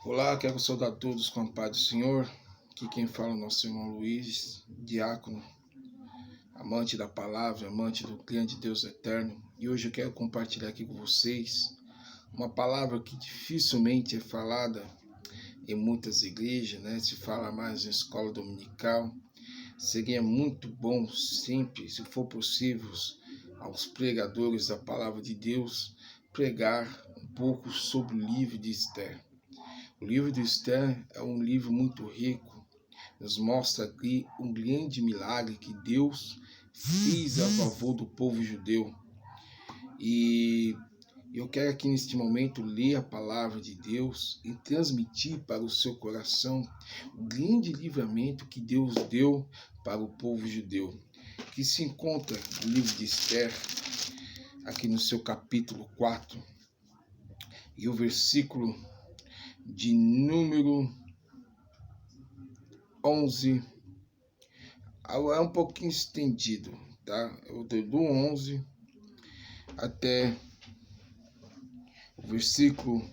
Olá, quero saudar a todos com a paz do Senhor. Aqui quem fala é o nosso irmão Luiz, diácono, amante da palavra, amante do grande Deus eterno. E hoje eu quero compartilhar aqui com vocês uma palavra que dificilmente é falada em muitas igrejas, né? Se fala mais em escola dominical. Seria muito bom sempre, se for possível, aos pregadores da palavra de Deus, pregar um pouco sobre o livro de Esther. O livro de Esther é um livro muito rico, nos mostra aqui um grande milagre que Deus fez a favor do povo judeu. E eu quero aqui neste momento ler a palavra de Deus e transmitir para o seu coração o grande livramento que Deus deu para o povo judeu, que se encontra no livro de Esther, aqui no seu capítulo 4, e o versículo de número 11, é um pouquinho estendido, tá? Eu dou do 11 até o versículo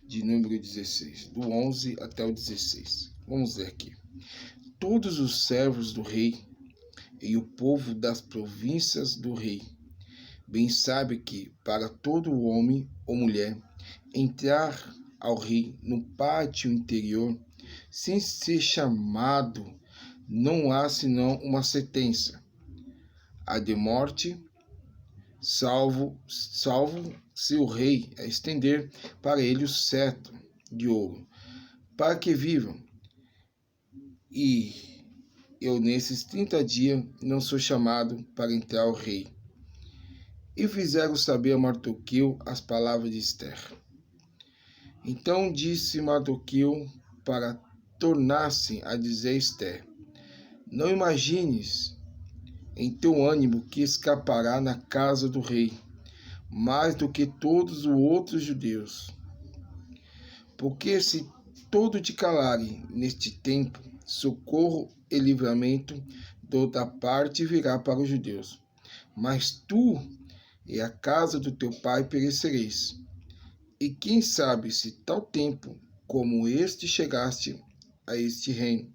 de número 16, do 11 até o 16. Vamos ver aqui. Todos os servos do rei e o povo das províncias do rei bem sabe que para todo homem ou mulher entrar ao rei no pátio interior sem ser chamado, não há senão uma sentença, a de morte, salvo se o rei estender para ele o cetro de ouro, para que vivam. E eu nesses 30 dias não sou chamado para entrar ao rei. E fizeram saber a Mardoqueu as palavras de Esther. Então disse Mardoqueu para tornasse a dizer a Esther: não imagines em teu ânimo que escapará na casa do rei, mais do que todos os outros judeus. Porque se todo te calarem neste tempo, socorro e livramento de outra parte virá para os judeus. Mas tu e a casa do teu pai perecereis. E quem sabe se tal tempo como este chegaste a este reino.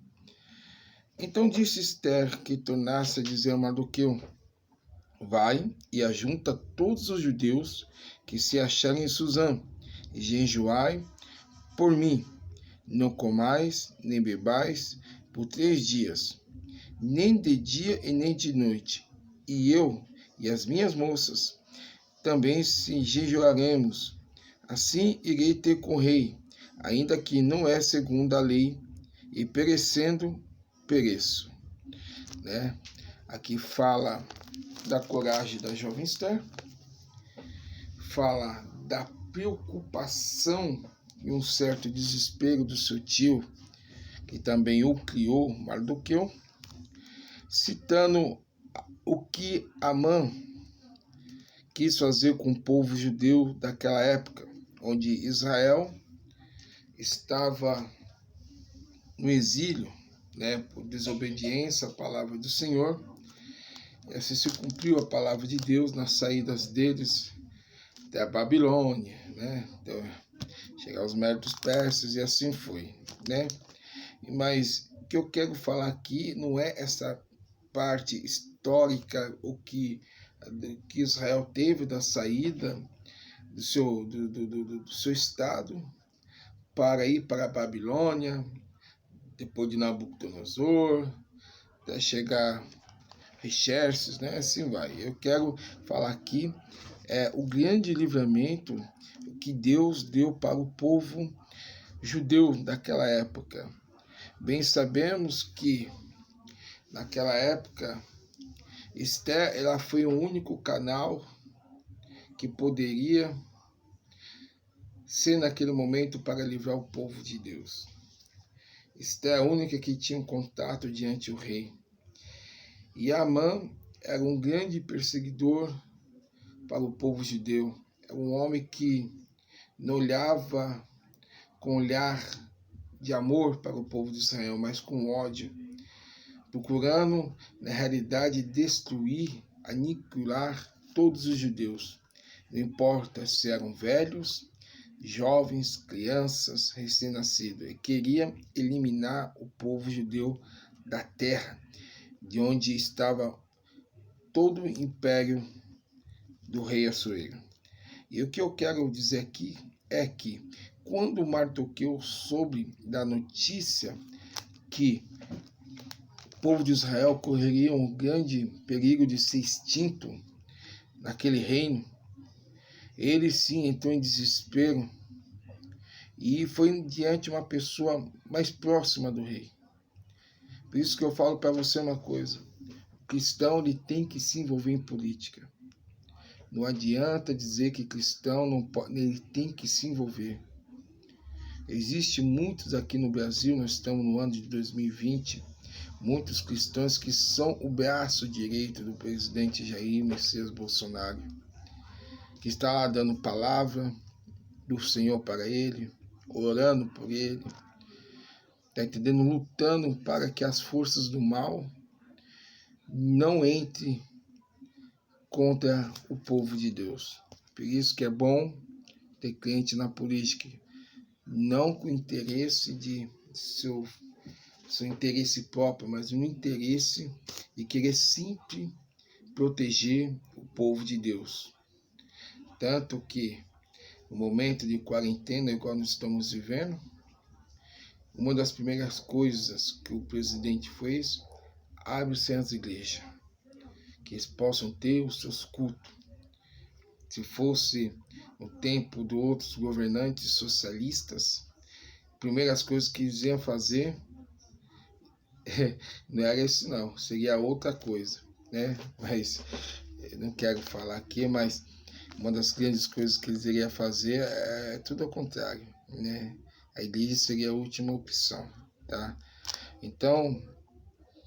Então disse Esther que tornasse a dizer a Mardoqueu: vai e ajunta todos os judeus que se acharem em Suzã, e jejuai por mim. Não comais nem bebais por 3 dias, nem de dia e nem de noite. E eu e as minhas moças também se jejuaremos. Assim irei ter com o rei, ainda que não é segundo a lei, e perecendo, pereço. Né? Aqui fala da coragem da jovem Esther, fala da preocupação e um certo desespero do seu tio, que também o criou, Mardoqueu, citando o que Amã quis fazer com o povo judeu daquela época, onde Israel estava no exílio, né, por desobediência à palavra do Senhor. E assim se cumpriu a palavra de Deus nas saídas deles da Babilônia, né, chegar aos méritos persas, e assim foi, né. Mas o que eu quero falar aqui não é essa parte histórica, o que Israel teve da saída do seu estado para ir para a Babilônia, depois de Nabucodonosor, até chegar a Xerxes, né? Assim vai. Eu quero falar aqui o grande livramento que Deus deu para o povo judeu daquela época. Bem sabemos que naquela época Esther, ela foi o único canal que poderia ser naquele momento para livrar o povo de Deus. Esther é a única que tinha um contato diante do rei. E Amã era um grande perseguidor para o povo judeu. Era um homem que não olhava com olhar de amor para o povo de Israel, mas com ódio, procurando, na realidade, destruir, aniquilar todos os judeus. Não importa se eram velhos, jovens, crianças, recém-nascidos. Ele queria eliminar o povo judeu da terra, de onde estava todo o império do rei Assuero. E o que eu quero dizer aqui é que, quando Mardoqueu soube da notícia que o povo de Israel correria um grande perigo de ser extinto naquele reino, ele sim entrou em desespero e foi diante de uma pessoa mais próxima do rei. Por isso que eu falo para você uma coisa: o cristão ele tem que se envolver em política. Não adianta dizer que cristão não pode, ele tem que se envolver. Existem muitos aqui no Brasil, nós estamos no ano de 2020, muitos cristãos que são o braço direito do presidente Jair Messias Bolsonaro, que está lá dando palavra do Senhor para ele, orando por ele, está entendendo? Lutando para que as forças do mal não entrem contra o povo de Deus. Por isso que é bom ter crente na política, não com interesse de seu interesse próprio, mas no interesse de querer sempre proteger o povo de Deus. Tanto que no momento de quarentena, igual nós estamos vivendo, uma das primeiras coisas que o presidente fez, abre-se as igrejas, que eles possam ter os seus cultos. Se fosse no tempo de outros governantes socialistas, primeiras coisas que eles iam fazer não era isso não, seria outra coisa, né? Mas eu não quero falar aqui, mas uma das grandes coisas que eles iriam fazer é tudo ao contrário, né? A igreja seria a última opção, tá? Então,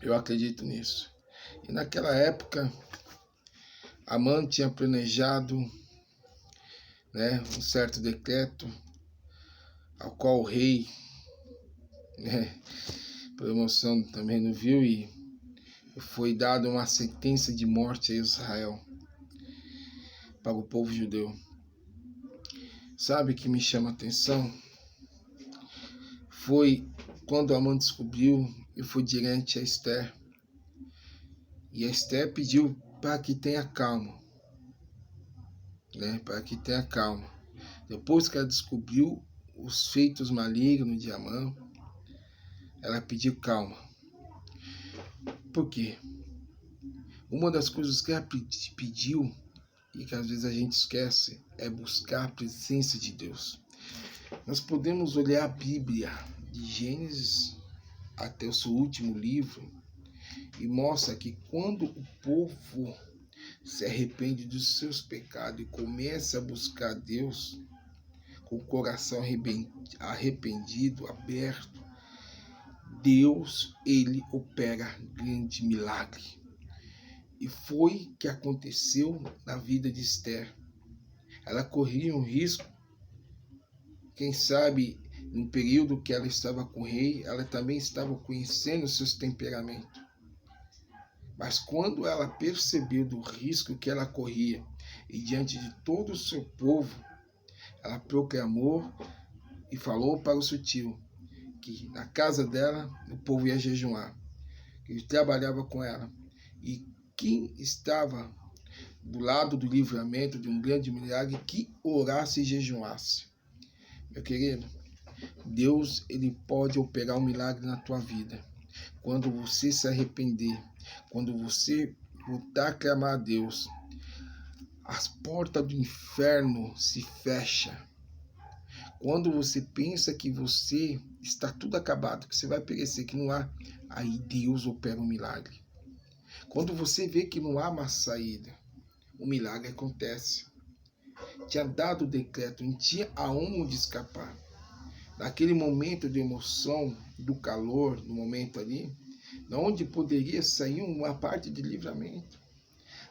eu acredito nisso. E naquela época, Amã tinha planejado, né, um certo decreto, ao qual o rei, né, por emoção também não viu, e foi dada uma sentença de morte a Israel, para o povo judeu. Sabe o que me chama a atenção? Foi quando Amã descobriu e foi diante a Esther. E a Esther pediu para que tenha calma, né? Para que tenha calma. Depois que ela descobriu os feitos malignos de Amã, ela pediu calma. Por quê? Uma das coisas que ela pediu, e que às vezes a gente esquece, é buscar a presença de Deus. Nós podemos olhar a Bíblia, de Gênesis até o seu último livro, e mostra que quando o povo se arrepende dos seus pecados e começa a buscar Deus com o coração arrependido, aberto, Deus, ele opera grande milagre. E foi que aconteceu na vida de Esther. Ela corria um risco, quem sabe, no período que ela estava com o rei, ela também estava conhecendo seus temperamentos. Mas quando ela percebeu do risco que ela corria, e diante de todo o seu povo, ela proclamou e falou para o seu tio que na casa dela o povo ia jejuar, que ele trabalhava com ela. E quem estava do lado do livramento de um grande milagre, que orasse e jejuasse. Meu querido, Deus, ele pode operar um milagre na tua vida. Quando você se arrepender, quando você voltar a clamar a Deus, as portas do inferno se fecham. Quando você pensa que você está tudo acabado, que você vai perecer, que não há, aí Deus opera um milagre. Quando você vê que não há mais saída, o milagre acontece. Tinha dado o decreto, não tinha aonde escapar. Naquele momento de emoção, do calor, no momento ali, onde poderia sair uma parte de livramento.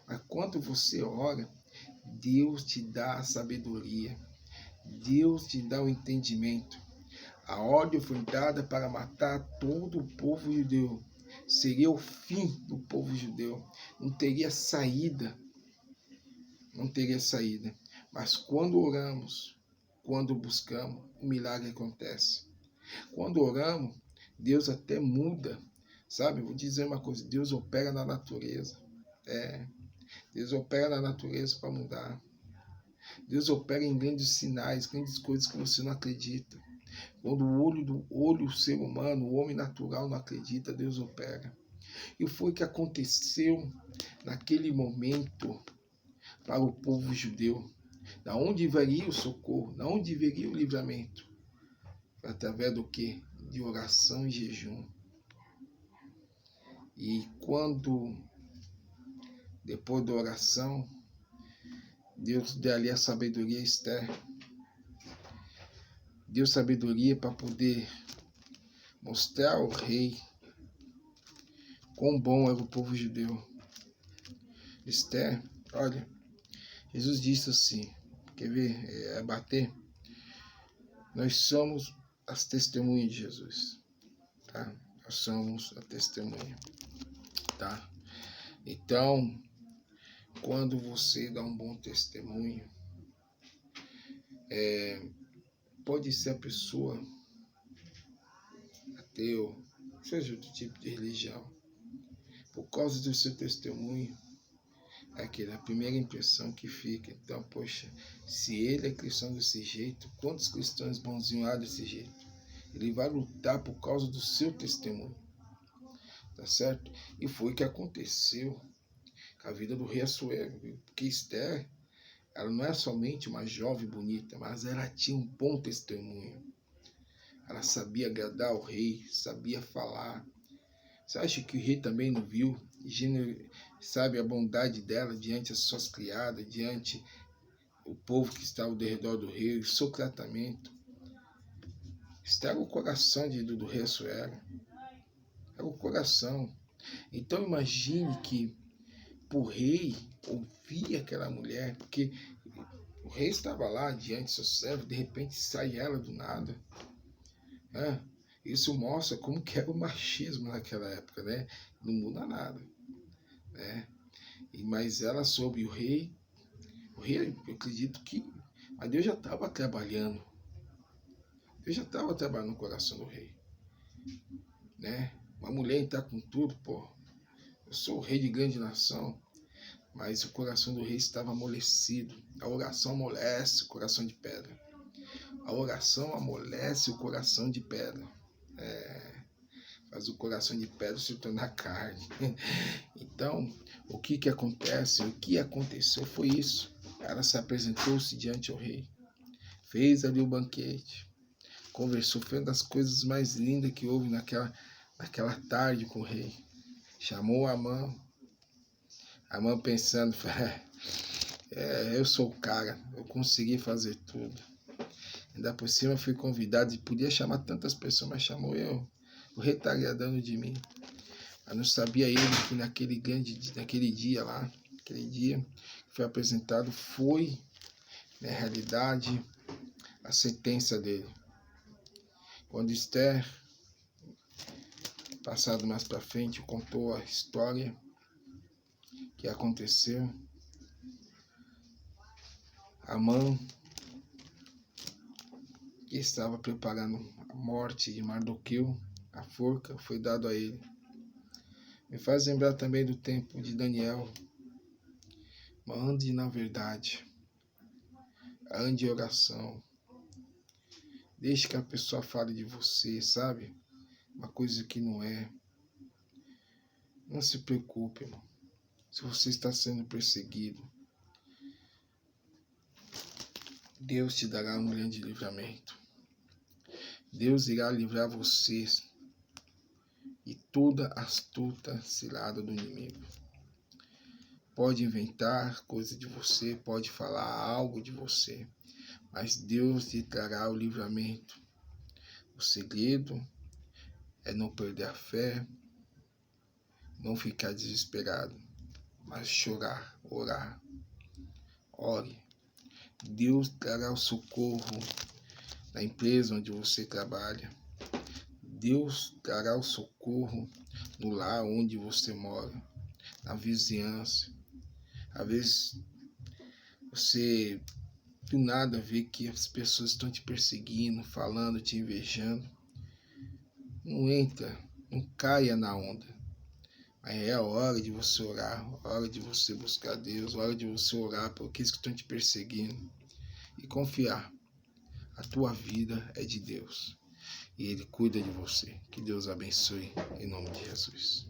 Mas quando você ora, Deus te dá a sabedoria, Deus te dá o entendimento. A ordem foi dada para matar todo o povo judeu. Seria o fim do povo judeu. Não teria saída. Não teria saída. Mas quando oramos, quando buscamos, o milagre acontece. Quando oramos, Deus até muda, sabe? Vou dizer uma coisa, Deus opera na natureza. Deus opera na natureza para mudar. Deus opera em grandes sinais, grandes coisas que você não acredita. Quando o ser humano, o homem natural não acredita, Deus opera. E foi o que aconteceu naquele momento para o povo judeu. Da onde viria o socorro? Da onde viria o livramento? Através do quê? De oração e jejum. E quando, depois da oração, Deus deu ali a sabedoria a Esther. Deu sabedoria para poder mostrar ao rei quão bom era o povo judeu. Esther, olha, Jesus disse assim, quer ver, bater? Nós somos as testemunhas de Jesus, tá? Nós somos a testemunha, tá? Então, quando você dá um bom testemunho, pode ser a pessoa ateu, seja do tipo de religião, por causa do seu testemunho, é aquela primeira impressão que fica. Então, poxa, se ele é cristão desse jeito, quantos cristãos bonzinhos há desse jeito? Ele vai lutar por causa do seu testemunho, tá certo? E foi o que aconteceu com a vida do rei Assuero, porque Esther, ela não é somente uma jovem bonita, mas ela tinha um bom testemunho. Ela sabia agradar o rei, sabia falar. Você acha que o rei também não viu? Sabe a bondade dela diante das suas criadas, diante o povo que estava ao redor do rei, o seu tratamento. Isso era o coração do rei Assuero. Era o coração. Então imagine que o rei ouvia aquela mulher, porque o rei estava lá diante do seu servo, de repente sai ela do nada. Isso mostra como que era o machismo naquela época, né? Não muda nada, né? Mas ela soube, o rei, eu acredito que, mas Deus já estava trabalhando. Deus já estava trabalhando no coração do rei, né? Uma mulher está com tudo, pô. Eu sou o rei de grande nação, mas o coração do rei estava amolecido. A oração amolece o coração de pedra. A oração amolece o coração de pedra. Faz o coração de pedra se tornar carne. Então, o que acontece? O que aconteceu foi isso. Ela se apresentou-se diante do rei. Fez ali o banquete. Conversou, foi uma das coisas mais lindas que houve naquela tarde com o rei. Chamou Amã. Amã pensando, eu sou o cara, eu consegui fazer tudo. Ainda por cima fui convidado e podia chamar tantas pessoas, mas chamou eu. O rei está agradando de mim. Eu não sabia ele que naquele dia lá, aquele dia que foi apresentado, foi, na realidade, a sentença dele. Quando Esther, passado mais para frente, contou a história que aconteceu, Amã, que estava preparando a morte de Mardoqueu, a forca foi dado a ele. Me faz lembrar também do tempo de Daniel. Ande na verdade, ande em oração. Deixe que a pessoa fale de você, sabe? Uma coisa que não é. Não se preocupe, irmão. Se você está sendo perseguido, Deus te dará um grande livramento. Deus irá livrar vocês de toda astuta cilada do inimigo. Pode inventar coisa de você, pode falar algo de você, mas Deus te trará o livramento. O segredo é não perder a fé, não ficar desesperado, mas chorar, orar. Ore. Deus trará o socorro na empresa onde você trabalha. Deus trará o socorro no lar onde você mora, na vizinhança. Às vezes você do nada vê que as pessoas estão te perseguindo, falando, te invejando. Não entra, não caia na onda. Aí é a hora de você orar, a hora de você buscar Deus, a hora de você orar por aqueles que estão te perseguindo e confiar. A tua vida é de Deus e Ele cuida de você. Que Deus abençoe em nome de Jesus.